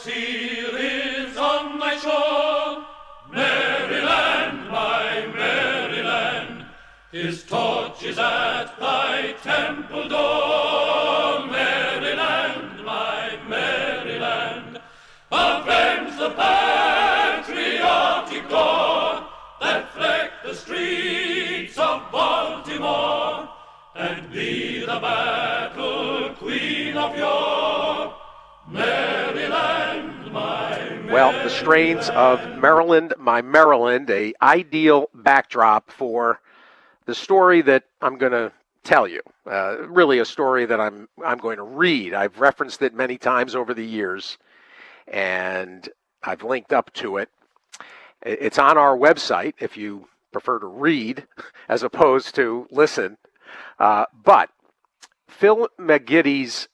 sea is on my shore. Maryland, my Maryland, his torch is at thy temple door. Maryland, my Maryland, avenge the patriotic gore that fleck the streets of Baltimore, and be the battle queen of yore. Maryland, my Maryland. Well, the strains of Maryland, my Maryland, a ideal backdrop for the story that I'm going to tell you. Really a story that I'm going to read. I've referenced it many times over the years, and I've linked up to it. It's on our website if you prefer to read as opposed to listen. But Phil McGiddy's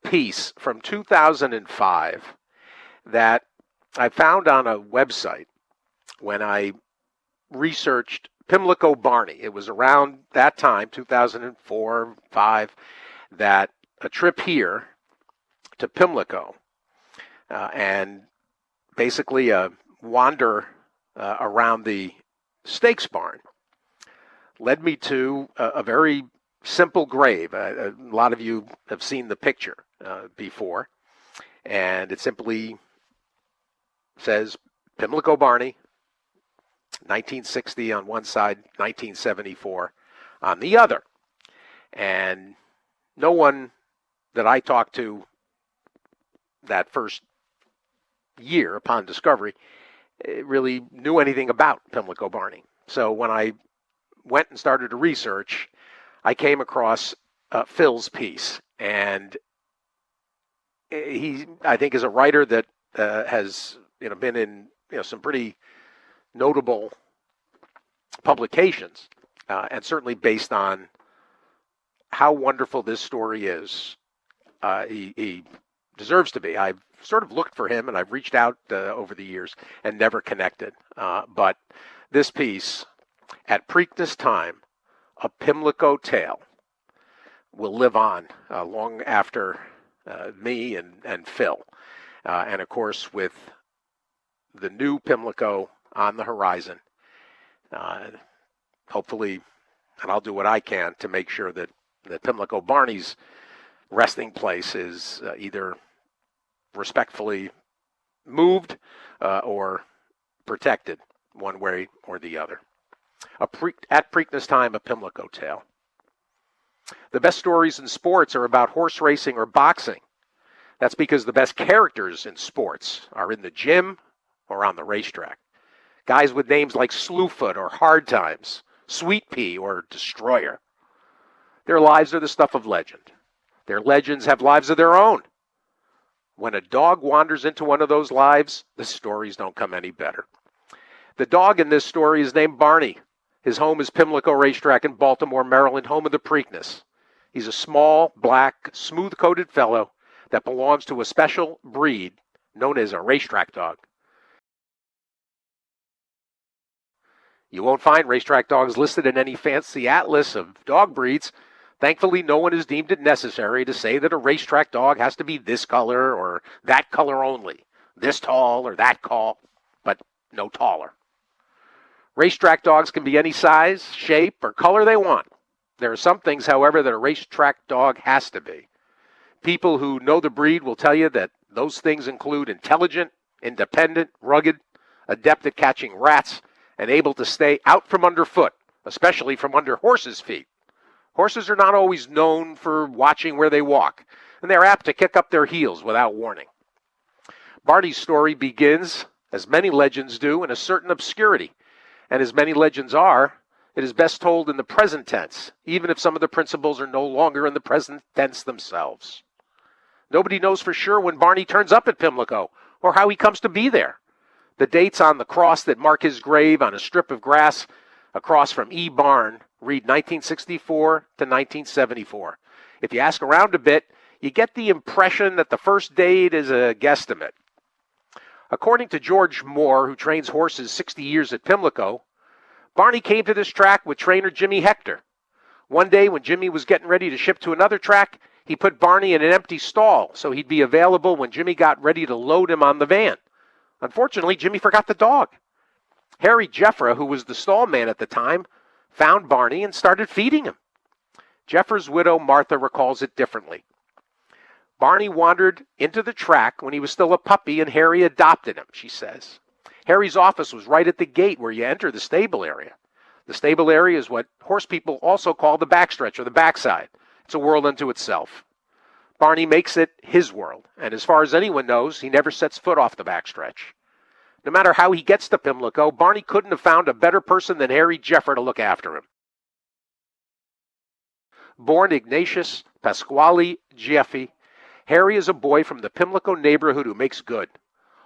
piece from 2005 that I found on a website when I researched Pimlico Barney. It was around that time, 2004-5, that a trip here to Pimlico and basically a wander around the stakes barn led me to a very simple grave. A lot of you have seen the picture before, and it simply says Pimlico Barney, 1960 on one side, 1974 on the other. And no one that I talked to that first year upon discovery really knew anything about Pimlico Barney. So when I went and started to research, I came across Phil's piece, and he, I think, is a writer that has been in some pretty notable publications, and certainly based on how wonderful this story is, he deserves to be. I've sort of looked for him, and I've reached out over the years and never connected. But this piece, At Preakness Time, A Pimlico Tale, will live on long after me and Phil. And of course, with the new Pimlico on the horizon, hopefully, and I'll do what I can to make sure that Pimlico Barney's resting place is either respectfully moved or protected one way or the other. At Preakness Time, A Pimlico Tale. The best stories in sports are about horse racing or boxing. That's because the best characters in sports are in the gym or on the racetrack. Guys with names like Slewfoot or Hard Times, Sweet Pea or Destroyer. Their lives are the stuff of legend. Their legends have lives of their own. When a dog wanders into one of those lives, the stories don't come any better. The dog in this story is named Barney. His home is Pimlico Racetrack in Baltimore, Maryland, home of the Preakness. He's a small, black, smooth-coated fellow that belongs to a special breed known as a racetrack dog. You won't find racetrack dogs listed in any fancy atlas of dog breeds. Thankfully, no one has deemed it necessary to say that a racetrack dog has to be this color or that color only, this tall or that tall, but no taller. Racetrack dogs can be any size, shape, or color they want. There are some things, however, that a racetrack dog has to be. People who know the breed will tell you that those things include intelligent, independent, rugged, adept at catching rats, and able to stay out from underfoot, especially from under horses' feet. Horses are not always known for watching where they walk, and they're apt to kick up their heels without warning. Barney's story begins, as many legends do, in a certain obscurity. And as many legends are, it is best told in the present tense, even if some of the principles are no longer in the present tense themselves. Nobody knows for sure when Barney turns up at Pimlico, or how he comes to be there. The dates on the cross that mark his grave on a strip of grass across from E Barn read 1964 to 1974. If you ask around a bit, you get the impression that the first date is a guesstimate. According to George Moore, who trains horses 60 years at Pimlico, Barney came to this track with trainer Jimmy Hector. One day when Jimmy was getting ready to ship to another track, He put Barney in an empty stall so he'd be available when Jimmy got ready to load him on the van. Unfortunately, Jimmy forgot the dog. Harry Jeffra, who was the stall man at the time, found Barney and started feeding him. Jeffra's widow, Martha, recalls it differently. Barney wandered into the track when he was still a puppy, and Harry adopted him, she says. Harry's office was right at the gate where you enter the stable area. The stable area is what horse people also call the backstretch or the backside. It's a world unto itself. Barney makes it his world, and as far as anyone knows, he never sets foot off the backstretch. No matter how he gets to Pimlico, Barney couldn't have found a better person than Harry Jeffra to look after him. Born Ignatius Pasquale Gieffi, Harry is a boy from the Pimlico neighborhood who makes good.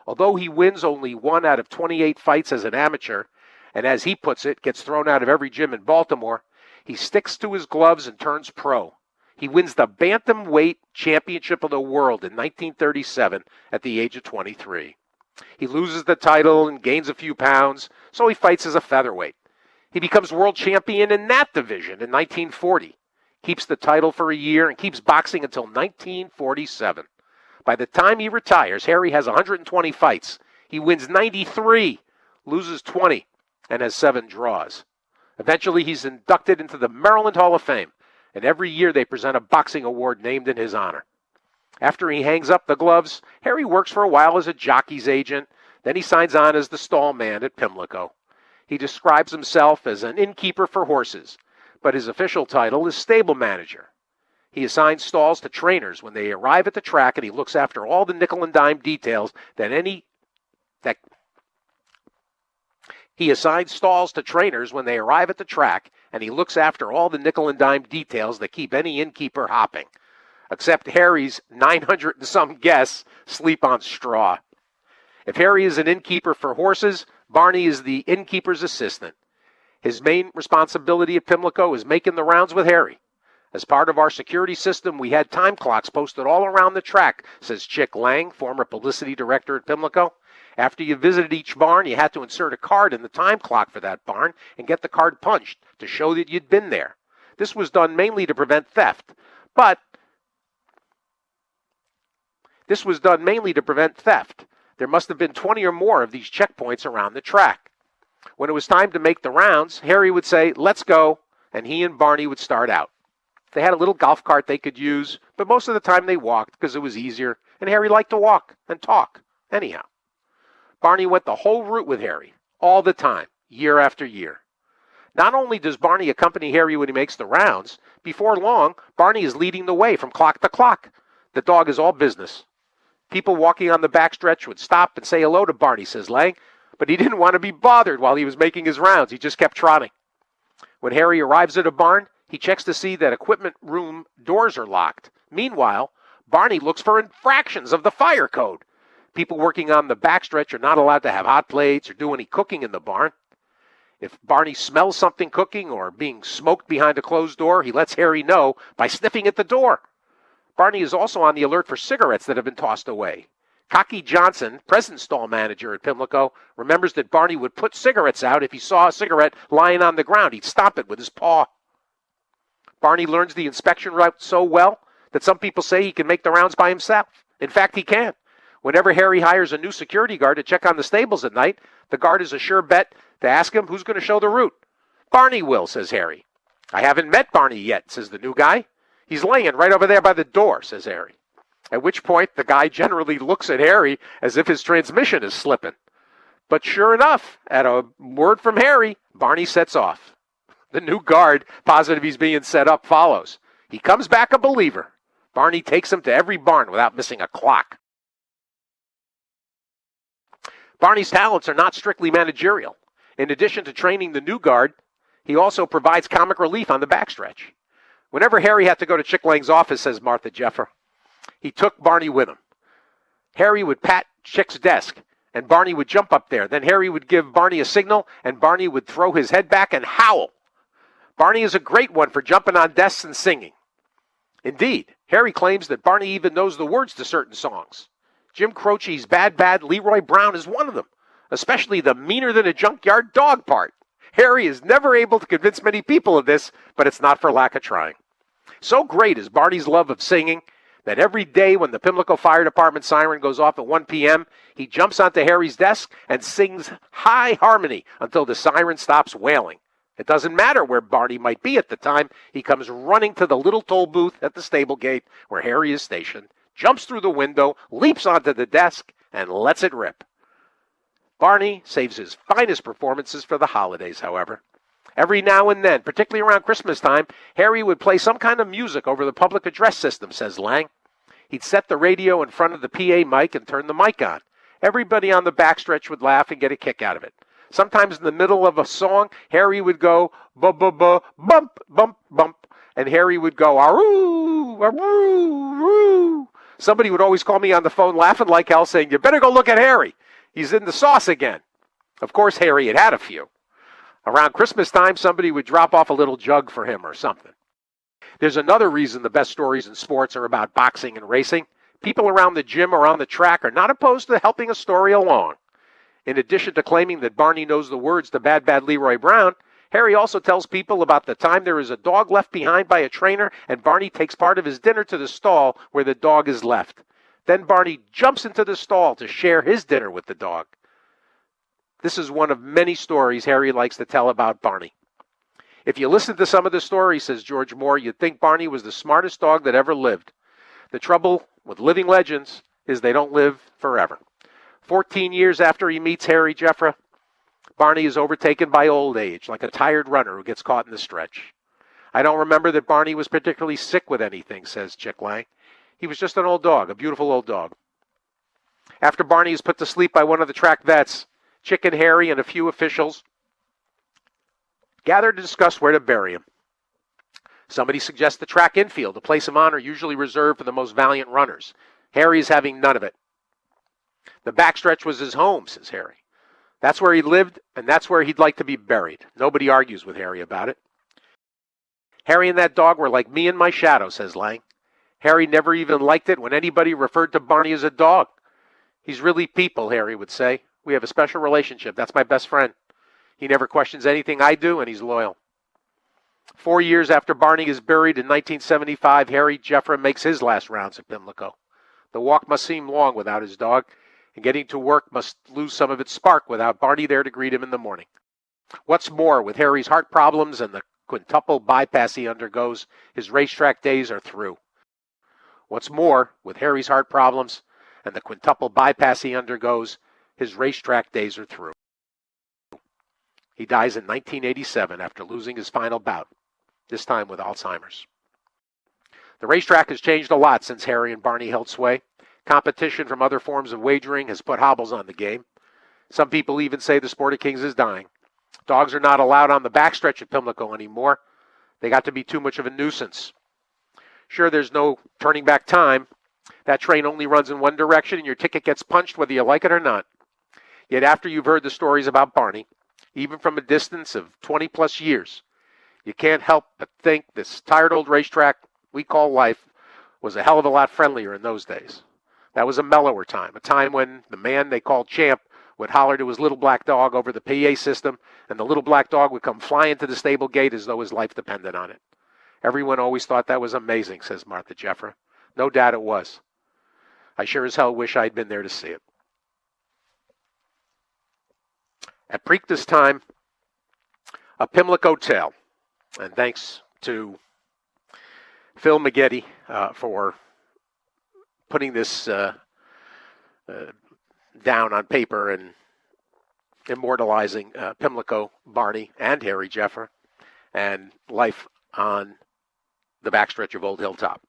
Although he wins only 1 out of 28 fights as an amateur, and as he puts it, gets thrown out of every gym in Baltimore, he sticks to his gloves and turns pro. He wins the Bantamweight Championship of the World in 1937 at the age of 23. He loses the title and gains a few pounds, so he fights as a featherweight. He becomes world champion in that division in 1940. Keeps the title for a year and keeps boxing until 1947. By the time he retires, Harry has 120 fights. He wins 93, loses 20, and has 7 draws. Eventually, he's inducted into the Maryland Hall of Fame, and every year they present a boxing award named in his honor. After he hangs up the gloves, Harry works for a while as a jockey's agent. Then he signs on as the stall man at Pimlico. He describes himself as an innkeeper for horses, but his official title is stable manager. He assigns stalls to trainers when they arrive at the track, and he looks after all the nickel and dime details He assigns stalls to trainers when they arrive at the track, and he looks after all the nickel and dime details that keep any innkeeper hopping. Except Harry's 900 and some guests sleep on straw. If Harry is an innkeeper for horses, Barney is the innkeeper's assistant. His main responsibility at Pimlico is making the rounds with Harry. As part of our security system, we had time clocks posted all around the track, says Chick Lang, former publicity director at Pimlico. After you visited each barn, you had to insert a card in the time clock for that barn and get the card punched to show that you'd been there. This was done mainly to prevent theft, There must have been 20 or more of these checkpoints around the track. When it was time to make the rounds, Harry would say, "Let's go," and he and Barney would start out. They had a little golf cart they could use, but most of the time they walked because it was easier, and Harry liked to walk and talk anyhow. Barney went the whole route with Harry, all the time, year after year. Not only does Barney accompany Harry when he makes the rounds, before long, Barney is leading the way from clock to clock. The dog is all business. People walking on the backstretch would stop and say hello to Barney, says Lang, but he didn't want to be bothered while he was making his rounds. He just kept trotting. When Harry arrives at a barn, he checks to see that equipment room doors are locked. Meanwhile, Barney looks for infractions of the fire code. People working on the backstretch are not allowed to have hot plates or do any cooking in the barn. If Barney smells something cooking or being smoked behind a closed door, he lets Harry know by sniffing at the door. Barney is also on the alert for cigarettes that have been tossed away. Cocky Johnson, present stall manager at Pimlico, remembers that Barney would put cigarettes out if he saw a cigarette lying on the ground. He'd stomp it with his paw. Barney learns the inspection route so well that some people say he can make the rounds by himself. In fact, he can. Whenever Harry hires a new security guard to check on the stables at night, the guard is a sure bet to ask him who's going to show the route. "Barney will," says Harry. "I haven't met Barney yet," says the new guy. "He's laying right over there by the door," says Harry. At which point, the guy generally looks at Harry as if his transmission is slipping. But sure enough, at a word from Harry, Barney sets off. The new guard, positive he's being set up, follows. He comes back a believer. Barney takes him to every barn without missing a clock. Barney's talents are not strictly managerial. In addition to training the new guard, he also provides comic relief on the backstretch. Whenever Harry had to go to Chick Lang's office, says Martha Jeffra, he took Barney with him. Harry would pat Chick's desk, and Barney would jump up there. Then Harry would give Barney a signal, and Barney would throw his head back and howl. Barney is a great one for jumping on desks and singing. Indeed, Harry claims that Barney even knows the words to certain songs. Jim Croce's Bad Bad Leroy Brown is one of them, especially the meaner than a junkyard dog part. Harry is never able to convince many people of this, but it's not for lack of trying. So great is Barney's love of singing that every day when the Pimlico Fire Department siren goes off at 1 p.m., he jumps onto Harry's desk and sings high harmony until the siren stops wailing. It doesn't matter where Barney might be at the time. He comes running to the little toll booth at the stable gate where Harry is stationed, jumps through the window, leaps onto the desk, and lets it rip. Barney saves his finest performances for the holidays, however. Every now and then, particularly around Christmas time, Harry would play some kind of music over the public address system, says Lang. He'd set the radio in front of the PA mic and turn the mic on. Everybody on the backstretch would laugh and get a kick out of it. Sometimes in the middle of a song, Harry would go, bu-bu-bu, bump, bump, bump, and Harry would go, aroo, aroo, roo. Somebody would always call me on the phone laughing like hell, saying, you better go look at Harry. He's in the sauce again. Of course, Harry had a few. Around Christmas time, somebody would drop off a little jug for him or something. There's another reason the best stories in sports are about boxing and racing. People around the gym or on the track are not opposed to helping a story along. In addition to claiming that Barney knows the words to Bad Bad Leroy Brown, Harry also tells people about the time there is a dog left behind by a trainer and Barney takes part of his dinner to the stall where the dog is left. Then Barney jumps into the stall to share his dinner with the dog. This is one of many stories Harry likes to tell about Barney. If you listen to some of the stories, says George Moore, you'd think Barney was the smartest dog that ever lived. The trouble with living legends is they don't live forever. 14 years after he meets Harry Jeffra, Barney is overtaken by old age, like a tired runner who gets caught in the stretch. I don't remember that Barney was particularly sick with anything, says Chick Lang. He was just an old dog, a beautiful old dog. After Barney is put to sleep by one of the track vets, Chick and Harry and a few officials gather to discuss where to bury him. Somebody suggests the track infield, a place of honor usually reserved for the most valiant runners. Harry is having none of it. The backstretch was his home, says Harry. That's where he lived, and that's where he'd like to be buried. Nobody argues with Harry about it. Harry and that dog were like me and my shadow, says Lang. Harry never even liked it when anybody referred to Barney as a dog. He's really people, Harry would say. We have a special relationship. That's my best friend. He never questions anything I do, and he's loyal. 4 years after Barney is buried in 1975, Harry Jeffra makes his last rounds at Pimlico. The walk must seem long without his dog, and getting to work must lose some of its spark without Barney there to greet him in the morning. What's more, with Harry's heart problems and the quintuple bypass he undergoes, his racetrack days are through. What's more, with Harry's heart problems and the quintuple bypass he undergoes, his racetrack days are through. He dies in 1987 after losing his final bout, this time with Alzheimer's. The racetrack has changed a lot since Harry and Barney held sway. Competition from other forms of wagering has put hobbles on the game. Some people even say the sport of kings is dying. Dogs are not allowed on the backstretch at Pimlico anymore. They got to be too much of a nuisance. Sure, there's no turning back time. That train only runs in one direction and your ticket gets punched whether you like it or not. Yet after you've heard the stories about Barney, even from a distance of 20 plus years, you can't help but think this tired old racetrack we call life was a hell of a lot friendlier in those days. That was a mellower time, a time when the man they called Champ would holler to his little black dog over the PA system, and the little black dog would come flying to the stable gate as though his life depended on it. Everyone always thought that was amazing, says Martha Jeffra. No doubt it was. I sure as hell wish I'd been there to see it. At Preakness time, a Pimlico tale, and thanks to Phil McGetty for putting this down on paper and immortalizing Pimlico, Barney, and Harry Jeffra, and life on the backstretch of Old Hilltop.